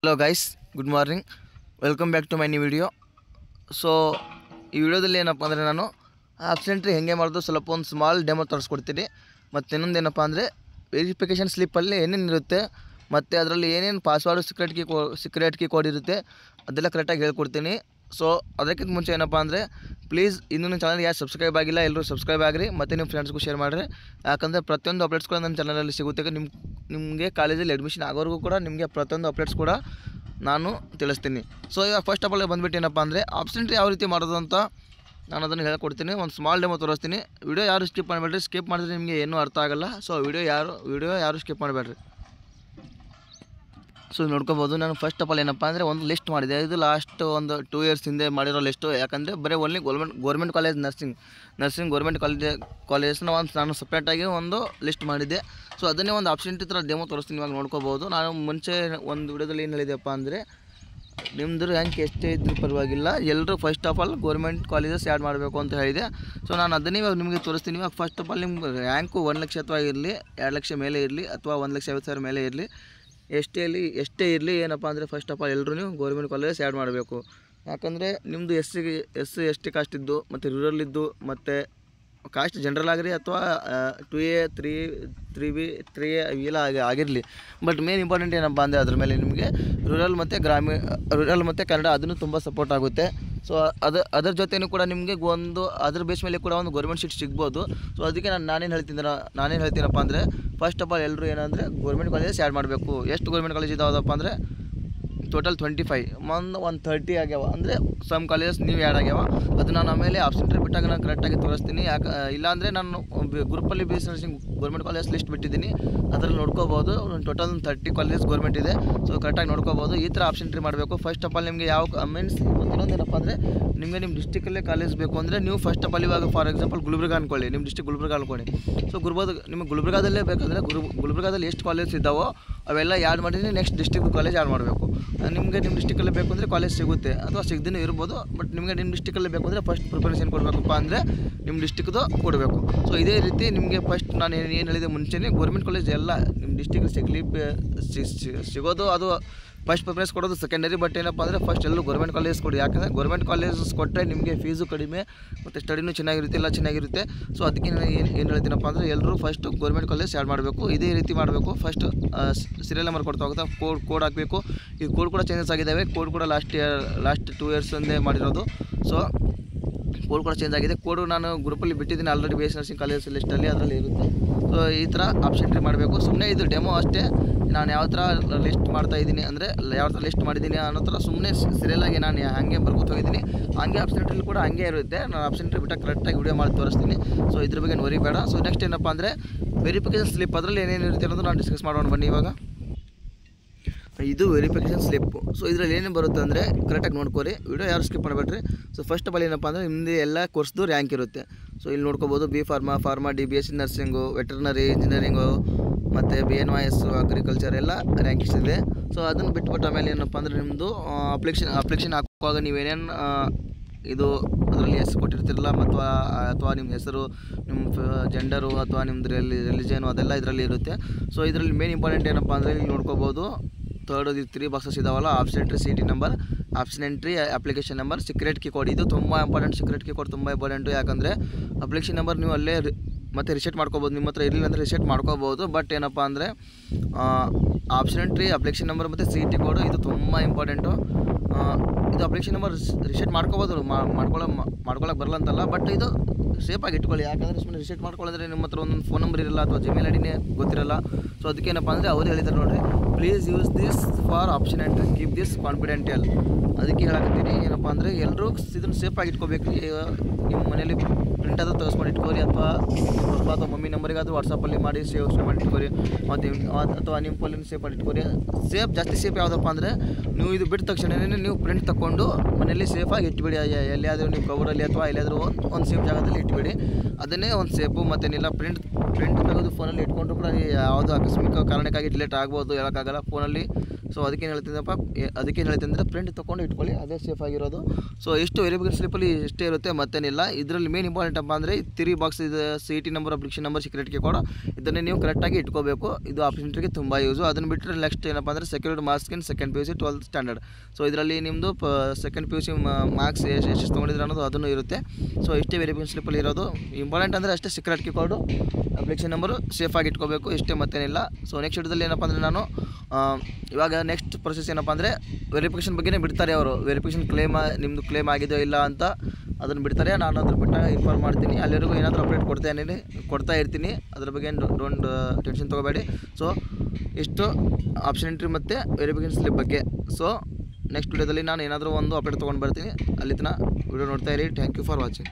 Hello guys, good morning. Welcome back to my new video. So ಈ ವಿಡಿಯೋದಲ್ಲಿ ಏನಪ್ಪ ಅಂದರೆ ನಾನು ಆಬ್ಸೆಂಟ್ರಿ ಹೆಂಗೆ ಮಾಡೋದು ಸ್ವಲ್ಪ ಒಂದು ಸ್ಮಾಲ್ ಡೆಮೋ ತೋರಿಸ್ಕೊಡ್ತೀನಿ. ಮತ್ತು ಇನ್ನೊಂದು ಏನಪ್ಪ ಅಂದರೆ ವೆರಿಫಿಕೇಷನ್ ಸ್ಲಿಪ್ಪಲ್ಲಿ ಏನೇನು ಇರುತ್ತೆ ಮತ್ತು ಅದರಲ್ಲಿ ಏನೇನು ಪಾಸ್ವರ್ಡು ಸೀಕ್ರೆಟ್ ಕೀ ಕೋಡ್ ಇರುತ್ತೆ ಅದೆಲ್ಲ ಕರೆಕ್ಟಾಗಿ ಹೇಳ್ಕೊಡ್ತೀನಿ. ಸೊ ಅದಕ್ಕಿಂತ ಮುಂಚೆ ಏನಪ್ಪ ಅಂದರೆ ಪ್ಲೀಸ್ ಇನ್ನೂ ನನ್ನ ಚಾನಲ್ ಯಾರು ಸಬ್ಸ್ಕ್ರೈಬ್ ಆಗಿಲ್ಲ ಎಲ್ಲರೂ ಸಬ್ಸ್ಕ್ರೈಬ್ ಆಗಿರಿ ಮತ್ತು ನಿಮ್ಮ ಫ್ರೆಂಡ್ಸ್ಗೂ ಶೇರ್ ಮಾಡಿರಿ. ಯಾಕಂದರೆ ಪ್ರತಿಯೊಂದು ಅಪ್ಡೇಟ್ಸ್ ನನ್ನ ಚಾನಲಲ್ಲಿ ಸಿಗುತ್ತೆ. ನಿಮಗೆ ಕಾಲೇಜಲ್ಲಿ ಅಡ್ಮಿಷನ್ ಆಗೋರಿಗೂ ಕೂಡ ನಿಮಗೆ ಪ್ರತಿಯೊಂದು ಅಪ್ಡೇಟ್ಸ್ ಕೂಡ ನಾನು ತಿಳಿಸ್ತೀನಿ. ಸೊ ಇವಾಗ ಫಸ್ಟ್ ಆಫ್ ಆಲ್ ಬಂದುಬಿಟ್ಟು ಏನಪ್ಪ ಅಂದರೆ ಆಬ್ಸೆಂಟ್ರಿ ಯಾವ ರೀತಿ ಮಾಡೋದು ಅಂತ ನಾನು ಅದನ್ನು ಹೇಳ್ಕೊಡ್ತೀನಿ. ಒಂದು ಸ್ಮಾಲ್ ಡೆಮೋ ತೋರಿಸ್ತೀನಿ. ವಿಡಿಯೋ ಯಾರು ಸ್ಕಿಪ್ ಮಾಡಬೇಡ್ರಿ. ಸ್ಕಿಪ್ ಮಾಡಿದ್ರೆ ನಿಮಗೆ ಏನೂ ಅರ್ಥ ಆಗಲ್ಲ. ಸೊ ವಿಡಿಯೋ ಯಾರು ಸ್ಕಿಪ್ ಮಾಡಬೇಡ್ರಿ. ಸೊ ನೋಡ್ಕೋಬೋದು. ನಾನು ಫಸ್ಟ್ ಆಫ್ ಆಲ್ ಏನಪ್ಪ ಅಂದರೆ ಒಂದು ಲಿಸ್ಟ್ ಮಾಡಿದೆ. ಇದು ಲಾಸ್ಟ್ ಒಂದು 2 years ಹಿಂದೆ ಮಾಡಿರೋ ಲಿಸ್ಟು. ಯಾಕಂದರೆ ಬರೀ only government college nursing government ಕಾಲೇಜಸ್ನ ನಾನು ಸಪ್ರೇಟಾಗಿ ಒಂದು ಲಿಸ್ಟ್ ಮಾಡಿದ್ದೆ. ಸೊ ಅದನ್ನೇ ಒಂದು ಆಬ್ಸೆಂಟ್ರಿ ಥರ ಡೆಮೋ ತೋರಿಸ್ತೀನಿ. ಇವಾಗ ನೋಡ್ಕೋಬೋದು. ನಾನು ಮುಂಚೆ ಒಂದು ವಿಡಿಯೋದಲ್ಲಿ ಏನು ಹೇಳಿದೆಪ್ಪ ಅಂದರೆ ನಿಮ್ಮದು ರ್ಯಾಂಕ್ ಎಷ್ಟೇ ಇದ್ರೂ ಪರವಾಗಿಲ್ಲ, ಎಲ್ಲರೂ first of all government colleges add ಮಾಡಬೇಕು ಅಂತ ಹೇಳಿದೆ. ಸೊ ನಾನು ಅದನ್ನೇ ಇವಾಗ ನಿಮಗೆ ತೋರಿಸ್ತೀನಿ. ಇವಾಗ ಫಸ್ಟ್ ಆಫ್ ಆಲ್ ನಿಮ್ಮ ರ್ಯಾಂಕು 1 ಲಕ್ಷ ಅಥವಾ ಇರಲಿ, 2 ಲಕ್ಷ ಮೇಲೆ ಇರಲಿ ಅಥವಾ 1,50,000 ಮೇಲೆ ಇರಲಿ, ಎಷ್ಟೇ ಇರಲಿ ಏನಪ್ಪ ಅಂದರೆ ಫಸ್ಟ್ ಆಫ್ ಆಲ್ ಎಲ್ಲರೂ ನೀವು ಗೌರ್ಮೆಂಟ್ ಕಾಲೇಜಸ್ ಆ್ಯಡ್ ಮಾಡಬೇಕು. ಯಾಕಂದರೆ ನಿಮ್ಮದು ಎಸ್ ಟಿ ಕಾಸ್ಟ್ ಇದ್ದು ಮತ್ತು ರೂರಲ್ ಇದ್ದು ಮತ್ತು ಕಾಸ್ಟ್ ಜನರಲ್ ಆಗಿರಿ ಅಥವಾ 2A 3B 3A ಇವೆಲ್ಲ ಆಗಿರಲಿ. ಬಟ್ ಮೇನ್ ಇಂಪಾರ್ಟೆಂಟ್ ಏನಪ್ಪ ಅಂದರೆ ಅದ್ರ ಮೇಲೆ ನಿಮಗೆ ರೂರಲ್ ಮತ್ತು ಕನ್ನಡ ಅದನ್ನು ತುಂಬ ಸಪೋರ್ಟ್ ಆಗುತ್ತೆ. ಸೊ ಅದರ ಜೊತೆಯೂ ಕೂಡ ನಿಮಗೆ ಅದ್ರ ಬೇಸ್ ಮೇಲೆ ಕೂಡ ಒಂದು ಗೌರ್ಮೆಂಟ್ ಸೀಟ್ ಸಿಗ್ಬೋದು. ಸೊ ಅದಕ್ಕೆ ನಾನೇನು ಹೇಳ್ತೀನಪ್ಪ ಅಂದರೆ ಫಸ್ಟ್ ಆಫ್ ಆಲ್ ಎಲ್ಲರೂ ಏನಂದರೆ ಗೌರ್ಮೆಂಟ್ ಕಾಲೇಜಸ್ ಆ್ಯಡ್ ಮಾಡಬೇಕು. ಎಷ್ಟು ಗೌರ್ಮೆಂಟ್ ಕಾಲೇಜ್ ಇದಾವಪ್ಪ ಅಂದರೆ ಟೋಟಲ್ 25, ಒಂದು 30 ಆಗ್ಯಾವ. ಅಂದರೆ ಸಮ್ ಕಾಲೇಜಸ್ ನೀವು ಆ್ಯಡ್ ಆಗ್ಯಾವ. ಅದು ನಾನು ಆಮೇಲೆ ಆಬ್ಸೆಂಟ್ರಿ ಬಿಟ್ಟಾಗ ನಾನು ಕರೆಕ್ಟಾಗಿ ತೋರಿಸ್ತೀನಿ. ಇಲ್ಲಾಂದರೆ ನಾನು ಗ್ರೂಪಲ್ಲಿ BS nursing government college list ಬಿಟ್ಟಿದ್ದೀನಿ. ಅದರಲ್ಲಿ ನೋಡ್ಕೋಬೋದು. ಟೋಟಲ್ 30 ಕಾಲೇಜಸ್ ಗೌರ್ಮೆಂಟ್ ಇದೆ. ಸೊ ಕರೆಕ್ಟಾಗಿ ನೋಡ್ಕೋಬೋದು. ಈ ಥರ ಆಬ್ಸೆಂಟ್ರಿ ಮಾಡಬೇಕು. ಫಸ್ಟ್ ಆಫ್ ಆಲ್ ನಿಮಗೆ ಯಾವ ಮೀನ್ಸ್ ಇನ್ನೊಂದು ಏನಪ್ಪ ಅಂದರೆ ನಿಮಗೆ ನಿಮ್ಮ ಡಿಸ್ಟಿಕಲ್ಲೇ ಕಾಲೇಜ್ ಬೇಕು ಅಂದರೆ ನೀವು ಫಸ್ಟ್ ಆಫ್ ಆಲ್ ಇವಾಗ ಫಾರ್ ಎಕ್ಸಾಂಪಲ್ ಗುಲ್ಬರ್ಗ ಅಂದ್ಕೊಳ್ಳಿ, ನಿಮ್ಮ ಡಿಸ್ಟಿಕ್ ಗುಲ್ಬರ್ಗ ಅಂದ್ಕೊಳ್ಳಿ. ಸೊ ನಿಮಗೆ ಗುಲ್ಬರ್ಗಾದಲ್ಲೇ ಬೇಕಂದರೆ ಗುಲ್ಬರ್ಗಾದಲ್ಲಿ ಎಷ್ಟು ಕಾಲೇಜ್ ಇದ್ದಾವೋ ಅವೆಲ್ಲ ಆ್ಯಡ್ ಮಾಡಿದ್ರೆ ನೆಕ್ಸ್ಟ್ ಡಿಸ್ಟಿಕ್ ಕಾಲೇಜ್ ಆ್ಯಡ್ ಮಾಡಬೇಕು. ನಿಮಗೆ ನಿಮ್ಮ ಡಿಸ್ಟಿಕಲ್ಲೇ ಬೇಕು ಅಂದರೆ ಕಾಲೇಜ್ ಸಿಗುತ್ತೆ ಅಥವಾ ಸಿಗದೇ ಇರ್ಬೋದು. ಬಟ್ ನಿಮಗೆ ನಿಮ್ಮ ಡಿಸ್ಟಿಕಲ್ಲೇ ಬೇಕು ಅಂದರೆ ಫಸ್ಟ್ ಪ್ರಿಫರೆನ್ಸ್ ಕೊಡಬೇಕಪ್ಪ ಅಂದರೆ ನಿಮ್ಮ ಡಿಸ್ಟಿಕ್ದು ಕೊಡಬೇಕು. ಸೊ ಇದೇ ರೀತಿ ನಿಮಗೆ ಫಸ್ಟ್ ನಾನು ಏನು ಹೇಳಿದೆ ಮುಂಚೆನೇ ಗೌರ್ಮೆಂಟ್ ಕಾಲೇಜ್ ಎಲ್ಲ ನಿಮ್ಮ ಡಿಸ್ಟಿಕ್ ಸಿಗೋದು ಅದು ಫಸ್ಟ್ ಪ್ರಿಫರೆನ್ಸ್ ಕೊಡೋದು ಸೆಕೆಂಡರಿ. ಬಟ್ ಏನಪ್ಪ ಅಂದರೆ ಫಸ್ಟ್ ಎಲ್ಲರೂ ಗೌರ್ಮೆಂಟ್ ಕಾಲೇಜ್ ಕೊಡಿ. ಯಾಕಂದರೆ ಗೌರ್ಮೆಂಟ್ ಕಾಲೇಜಸ್ ಕೊಟ್ಟರೆ ನಿಮಗೆ ಫೀಸು ಕಡಿಮೆ ಮತ್ತು ಸ್ಟಡಿನೂ ಚೆನ್ನಾಗಿರುತ್ತೆ. ಸೊ ಅದಕ್ಕೆ ನಾನು ಏನು ಹೇಳ್ತೀನಪ್ಪ ಅಂದರೆ ಎಲ್ಲರೂ ಫಸ್ಟ್ ಗೌರ್ಮೆಂಟ್ ಕಾಲೇಜ್ ಆ್ಯಡ್ ಮಾಡಬೇಕು. ಇದೇ ರೀತಿ ಮಾಡಬೇಕು. ಫಸ್ಟ್ ಸೀರಿಯಲ್ ನಂಬರ್ ಕೊಡ್ತಾ ಹೋಗ್ತಾ ಕೋಡ್ ಹಾಕಬೇಕು. ಈ ಕೋಡ್ ಕೂಡ ಚೇಂಜಸ್ ಆಗಿದ್ದಾವೆ. ಕೋಡ್ ಕೂಡ ಲಾಸ್ಟ್ 2 years ಹಿಂದೆ ಮಾಡಿರೋದು. ಸೊ ಕೋಡ್ ಕೂಡ ಚೇಂಜ್ ಆಗಿದೆ. ಕೋಡು ನಾನು ಗ್ರೂಪಲ್ಲಿ ಬಿಟ್ಟಿದ್ದೀನಿ ಆಲ್ರೆಡಿ BS ನರ್ಸಿಂಗ್ ಕಾಲೇಜ್ ಲಿಸ್ಟಲ್ಲಿ ಅದರಲ್ಲಿ ಇರುತ್ತೆ. ಸೊ ಈ ಥರ ಆಬ್ಸೆಂಟ್ರಿ ಮಾಡಬೇಕು. ಸುಮ್ಮನೆ ಇದು ಡೆಮೋ ಅಷ್ಟೇ. ನಾನು ಯಾವ ಥರ ಲಿಸ್ಟ್ ಮಾಡ್ತಾಯಿದ್ದೀನಿ ಅಂದರೆ ಯಾವ ಥರ ಲಿಸ್ಟ್ ಮಾಡಿದ್ದೀನಿ ಅನ್ನೋ ಥರ ಸುಮ್ಮನೆ ಸೀರಿಯಲಾಗಿ ನಾನು ಹಾಗೆ ಬರ್ಕೋತ ಹೋಗಿದ್ದೀನಿ. ಹಾಗೆ ಆಬ್ಸೆಂಟ್ರಿಲಿ ಕೂಡ ಹಾಗೆ ಇರುತ್ತೆ. ನಾನು ಆಬ್ಸೆಂಟ್ರಿ ಬಿಟ್ಟಾಗ ಕರೆಕ್ಟಾಗಿ ವಿಡಿಯೋ ಮಾಡಿ ತೋರಿಸ್ತೀನಿ. ಸೊ ಇದ್ರ ಬಗ್ಗೆ ವರಿ ಬೇಡ. ಸೊ ನೆಕ್ಸ್ಟ್ ಏನಪ್ಪ ಅಂದರೆ ವೆರಿಫಿಕೇಷನ್ ಸ್ಲಿಪ್ ಅದರಲ್ಲಿ ಏನೇನು ಇರುತ್ತೆ ಅನ್ನೋದು ನಾನು ಡಿಸ್ಕಸ್ ಮಾಡೋಣ ಬನ್ನಿ. ಇವಾಗ ಇದು ವೆರಿಫಿಕೇಷನ್ ಸ್ಲಿಪ್ಪು. ಸೊ ಇದರಲ್ಲಿ ಏನೇನು ಬರುತ್ತೆ ಅಂದರೆ ಕರೆಕ್ಟಾಗಿ ನೋಡ್ಕೊರಿ. ವಿಡಿಯೋ ಯಾರು ಸ್ಕಿಪ್ ಮಾಡಬೇಡ್ರಿ. ಸೊ ಫಸ್ಟ್ ಆಫ್ ಆಲ್ ಏನಪ್ಪ ಅಂದರೆ ನಿಮ್ಮದು ಎಲ್ಲ ಕೋರ್ಸ್ದು ರ್ಯಾಂಕ್ ಇರುತ್ತೆ. ಸೊ ಇಲ್ಲಿ ನೋಡ್ಕೋಬೋದು B pharma D BSc nursing, veterinary engineering ಮತ್ತು BNYS ಅಗ್ರಿಕಲ್ಚರ್ ಎಲ್ಲ ರ್ಯಾಂಕ್ ಇಷ್ಟಿದೆ. ಸೊ ಅದನ್ನು ಬಿಟ್ಬಿಟ್ಟು ಆಮೇಲೆ ಏನಪ್ಪ ಅಂದರೆ ನಿಮ್ಮದು ಅಪ್ಲಿಕೇಶನ್ ಹಾಕುವಾಗ ನೀವೇನೇನು ಇದು ಅದರಲ್ಲಿ ಹೆಸರು ಕೊಟ್ಟಿರ್ತಿರಲ್ಲ ಅಥವಾ ನಿಮ್ಮ ಹೆಸರು, ನಿಮ್ಮ ಜೆಂಡರು ಅಥವಾ ನಿಮ್ಮದು ರಿಲಿಜನು ಅದೆಲ್ಲ ಇದರಲ್ಲಿ ಇರುತ್ತೆ. ಸೊ ಇದರಲ್ಲಿ ಮೇನ್ ಇಂಪಾರ್ಟೆಂಟ್ ಏನಪ್ಪ ಅಂದರೆ ಇಲ್ಲಿ ನೋಡ್ಕೋಬೋದು 3 ಬಾಕ್ಸಸ್ ಇದಾವಲ್ಲ, ಆಬ್ಸೆಂಟ್ರಿ CT ನಂಬರ್, ಆಬ್ಸೆಂಟ್ರಿ application number, secret key code. ಇದು ತುಂಬ ಇಂಪಾರ್ಟೆಂಟ್. ಸೀಕ್ರೆಟ್ ಕೀ ಕೋಡ್ ತುಂಬ ಇಂಪಾರ್ಟೆಂಟು. ಯಾಕಂದರೆ ಅಪ್ಲಿಕೇಶನ್ ನಂಬರ್ ನೀವು ಅಲ್ಲೇ ಮತ್ತು ರಿಸೆಟ್ ಮಾಡ್ಕೋಬೋದು. ನಿಮ್ಮ ಹತ್ರ ಇರಲಿಲ್ಲ ಅಂದರೆ ರಿಸೆಟ್ ಮಾಡ್ಕೋಬೋದು. ಬಟ್ ಏನಪ್ಪ ಅಂದರೆ ಆಬ್ಸೆಂಟ್ರಿ ಅಪ್ಲಿಕೇಶನ್ ನಂಬರ್ ಮತ್ತು CT ಕೋಡು ಇದು ತುಂಬ ಇಂಪಾರ್ಟೆಂಟು. ಇದು ಅಪ್ಲಿಕೇಶನ್ ನಂಬರ್ ರಿಸೆಟ್ ಮಾಡ್ಕೋಬೋದು, ಮಾಡ್ಕೊಳಕ್ಕೆ ಬರಲ್ಲ ಅಂತಲ್ಲ. ಬಟ್ ಇದು ಸೇಫಾಗಿ ಇಟ್ಕೊಳ್ಳಿ. ಯಾಕಂದರೆ ಸುಮ್ಮನೆ ರಿಸೆಟ್ ಮಾಡ್ಕೊಳ್ಳೋದ್ರೆ ನಿಮ್ಮ ಹತ್ರ ಒಂದೊಂದು ಫೋನ್ ನಂಬರ್ ಇರಲ್ಲ ಅಥವಾ Gmail ID ಗೊತ್ತಿರಲ್ಲ. ಸೊ ಅದಕ್ಕೇನಪ್ಪ ಅಂದರೆ ಅವರು ಹೇಳಿದ್ದಾರೆ ನೋಡಿರಿ, please use this for option entry, keep this confidential. ಅದಕ್ಕೆ ಹೇಳಕತ್ತೀನಿ ಏನಪ್ಪ ಅಂದರೆ ಎಲ್ಲರೂ ಇದನ್ನು ಸೇಫಾಗಿ ಇಟ್ಕೋಬೇಕು. ನಿಮ್ಮ ಮನೇಲಿ ಪ್ರಿಂಟ್ ಆದರೂ ತೆಗೆಸ್ಕೊಂಡು ಇಟ್ಕೋರಿ ಅಥವಾ ಪಪ್ಪ ಅಥವಾ ಮಮ್ಮಿ ನಂಬರಿಗಾದರೂ ವಾಟ್ಸಪ್ಪಲ್ಲಿ ಮಾಡಿ ಸೇವ್ ಮಾಡಿ ಇಟ್ಕೋರಿ. ಮತ್ತು ಅಥವಾ ನಿಮ್ಮ ಫೋನಲ್ಲಿ ಸೇಫ್ ಮಾಡಿ ಇಟ್ಕೋರಿ. ಜಾಸ್ತಿ ಸೇಫ್ ಯಾವುದಪ್ಪ ಅಂದರೆ ನೀವು ಇದು ಬಿಟ್ಟ ತಕ್ಷಣವೇ ನೀವು ಪ್ರಿಂಟ್ ತಗೊಂಡು ಮನೆಯಲ್ಲಿ ಸೇಫಾಗಿ ಇಟ್ಬಿಡಿ. ಎಲ್ಲಿಯಾದರೂ ನೀವು ಕವರಲ್ಲಿ ಅಥವಾ ಎಲ್ಲಿಯಾದರೂ ಒಂದು ಸೇಫ್ ಜಾಗದಲ್ಲಿ ಇಟ್ಬಿಡಿ. ಅದನ್ನೇ ಒಂದು ಸೇಫು. ಮತ್ತೇನಿಲ್ಲ ಪ್ರಿಂಟ್ ತೆಗೆದು ಫೋನಲ್ಲಿ ಇಟ್ಕೊಂಡು ಕೂಡ ಯಾವುದೋ ಆಕಸ್ಮಿಕ ಕಾರಣಕ್ಕಾಗಿ ಡಿಲೇಟ್ ಆಗ್ಬೋದು, ಹೇಳೋಕ್ಕಾಗಲ್ಲ. ಫೋನಲ್ಲಿ ಸೊ ಅದಕ್ಕೇನು ಹೇಳ್ತೀನಿ ಅಂದರೆ ಪ್ರಿಂಟ್ ತೊಗೊಂಡು ಇಟ್ಕೊಳ್ಳಿ, ಅದೇ ಸೇಫ್ ಆಗಿರೋದು. ಸೊ ಇಷ್ಟು ವೆರಿಫಿಕೇಷನ್ ಸ್ಲಿಪ್ಪಲ್ಲಿ ಇಷ್ಟೇ ಇರುತ್ತೆ, ಮತ್ತೇನಿಲ್ಲ. ಇದರಲ್ಲಿ ಮೇನ್ ಇಂಪಾರ್ಟೆಂಟ್ ಅಪ್ಪ ಅಂದರೆ 3 ಬಾಕ್ಸ್ ಇದೆ, CT number, application number, security code, ಇದನ್ನೇ ನೀವು ಕರೆಕ್ಟಾಗಿ ಇಟ್ಕೋಬೇಕು. ಇದು ಆಪರ್ಚುನಿಟಿಗೆ ತುಂಬ ಯೂಸು. ಅದನ್ನು ಬಿಟ್ಟರೆ ನೆಕ್ಸ್ಟ್ ಏನಪ್ಪ ಅಂದರೆ secured marks in second PUC 12th standard. So ಇದರಲ್ಲಿ ನಿಮ್ಮದು ಸೆಕೆಂಡ್ PUC ಮಾರ್ಕ್ಸ್ ಎಷ್ಟು ತೊಗೊಂಡಿದ್ರೆ ಅನ್ನೋದು ಅದನ್ನು ಇರುತ್ತೆ. ಸೊ ಇಷ್ಟೇ ವೆರಿಫಿಕೇಷನ್ ಸ್ಲಿಪ್ಪಲ್ಲಿ ಇರೋದು. ಇಂಪಾರ್ಟೆಂಟ್ ಅಂದರೆ ಅಷ್ಟೇ, ಸೆಕ್ಯೂರಿಟಿ ಕೋಡು, ಅಪ್ಲಿಕೇಶನ್ ನಂಬರು ಸೇಫಾಗಿ ಇಟ್ಕೋಬೇಕು, ಇಷ್ಟೇ, ಮತ್ತೇನಿಲ್ಲ. ಸೊ ನೆಕ್ಸ್ಟ್ ವಿಡಿಯೋದಲ್ಲಿ ಏನಪ್ಪ ಅಂದರೆ ನಾನು ಇವಾಗ ನೆಕ್ಸ್ಟ್ ಪ್ರೊಸೆಸ್ ಏನಪ್ಪ ಅಂದರೆ ವೆರಿಫಿಕೇಷನ್ ಬಗ್ಗೆನೇ ಬಿಡ್ತಾರೆ ಅವರು. ವೆರಿಫಿಕೇಷನ್ ನಿಮ್ಮದು ಕ್ಲೇಮ್ ಆಗಿದೆಯೋ ಇಲ್ಲ ಅಂತ ಅದನ್ನು ಬಿಡ್ತಾರೆ. ನಾನು ಅದ್ರ ಬಿಟ್ಟಾಗ ಇನ್ಫಾರ್ಮ್ ಮಾಡ್ತೀನಿ. ಅಲ್ಲಿವರೆಗೂ ಏನಾದರೂ ಅಪ್ಡೇಟ್ ಕೊಡ್ತಾ ಇರ್ತೀನಿ. ಅದ್ರ ಬಗ್ಗೆ ಡೋಂಟ್ ಟೆನ್ಷನ್ ತೊಗೋಬೇಡಿ. ಸೊ ಇಷ್ಟು ಆಪ್ಷನ್ ಎಂಟ್ರಿ ಮತ್ತು ವೆರಿಫಿಕೇಷನ್ ಸ್ಲಿಪ್ ಬಗ್ಗೆ. ಸೊ ನೆಕ್ಸ್ಟ್ ವಿಡಿಯೋದಲ್ಲಿ ನಾನು ಏನಾದರೂ ಒಂದು ಅಪ್ಡೇಟ್ ತೊಗೊಂಡು ಬರ್ತೀನಿ. ಅಲ್ಲಿ ತನಕ ವಿಡಿಯೋ ನೋಡ್ತಾ ಇರಿ. Thank you for watching.